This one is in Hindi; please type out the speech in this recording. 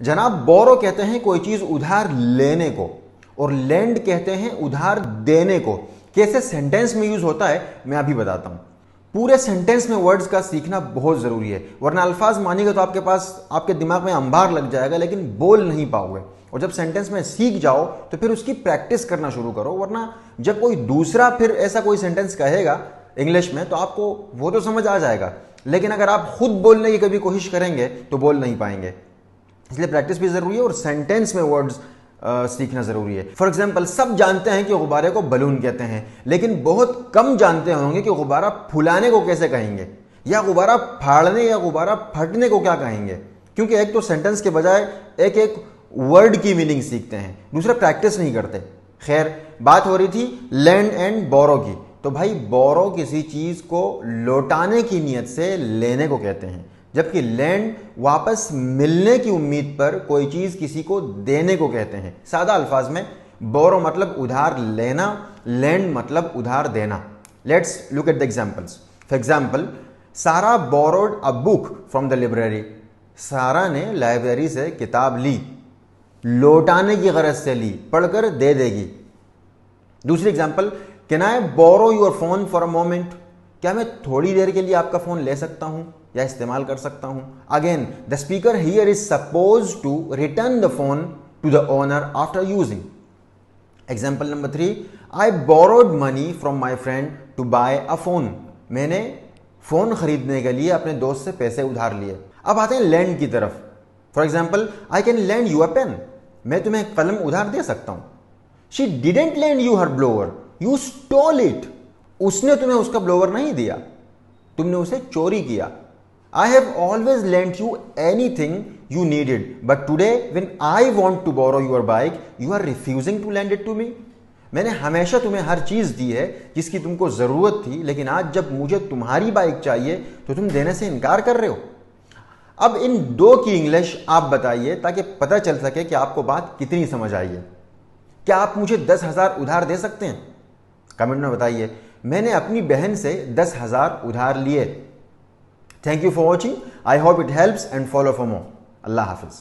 जनाब, बोरो कहते हैं कोई चीज उधार लेने को, और लेंड कहते हैं उधार देने को। कैसे सेंटेंस में यूज होता है मैं अभी बताता हूं। पूरे सेंटेंस में वर्ड्स का सीखना बहुत जरूरी है, वरना अल्फाज मानिएगा तो आपके पास, आपके दिमाग में अंबार लग जाएगा लेकिन बोल नहीं पाओगे। और जब सेंटेंस में सीख जाओ तो फिर उसकी प्रैक्टिस करना शुरू करो, वरना जब कोई दूसरा फिर ऐसा कोई सेंटेंस कहेगा इंग्लिश में तो आपको वो तो समझ आ जाएगा, लेकिन अगर आप खुद बोलने की कभी कोशिश करेंगे तो बोल नहीं पाएंगे। इसलिए प्रैक्टिस भी जरूरी है और सेंटेंस में वर्ड्स सीखना जरूरी है। फॉर एग्जाम्पल, सब जानते हैं कि गुब्बारे को बलून कहते हैं, लेकिन बहुत कम जानते होंगे कि गुब्बारा फुलाने को कैसे कहेंगे, या गुब्बारा फाड़ने या गुब्बारा फटने को क्या कहेंगे। क्योंकि एक तो सेंटेंस के बजाय एक एक वर्ड की मीनिंग सीखते हैं, दूसरा प्रैक्टिस नहीं करते। खैर, बात हो रही थी लैंड एंड बोरो की। तो भाई, बोरो किसी चीज को लौटाने की नीयत से लेने को कहते हैं, जबकि लैंड वापस मिलने की उम्मीद पर कोई चीज किसी को देने को कहते हैं। सादा अल्फाज में बोरो मतलब उधार लेना, लैंड मतलब उधार देना। Let's look at the examples. For example, Sarah borrowed a book from the library. Sarah ने लाइब्रेरी से किताब ली, लौटाने की गरज से ली, पढ़कर दे देगी। दूसरी example, can I borrow your phone for a moment. क्या मैं थोड़ी देर के लिए आपका फोन ले सकता हूं या इस्तेमाल कर सकता हूं। Again, the speaker here is suppose to return the phone to the owner after using. Example number 3, I borrowed money from my friend to buy a phone. मैंने फोन खरीदने के लिए अपने दोस्त से पैसे उधार लिए। अब आते हैं लैंड की तरफ। For example, I can lend you a pen. मैं तुम्हें कलम उधार दे सकता हूं। She didn't lend you her blower, you stole it. उसने तुम्हें उसका ब्लोअर नहीं दिया, तुमने उसे चोरी किया। I have always lent you anything you needed, but today when I want to borrow your bike, you are refusing to lend it to me. मैंने हमेशा तुम्हें हर चीज दी है जिसकी तुमको जरूरत थी, लेकिन आज जब मुझे तुम्हारी बाइक चाहिए तो तुम देने से इनकार कर रहे हो। अब इन दो की इंग्लिश आप बताइए ताकि पता चल सके कि आपको बात कितनी समझ आई है। क्या आप मुझे 10,000 उधार दे सकते हैं? कमेंट में बताइए। मैंने अपनी बहन से 10,000 उधार लिए। Thank you for watching. I hope it helps and follow for more. Allah Hafiz.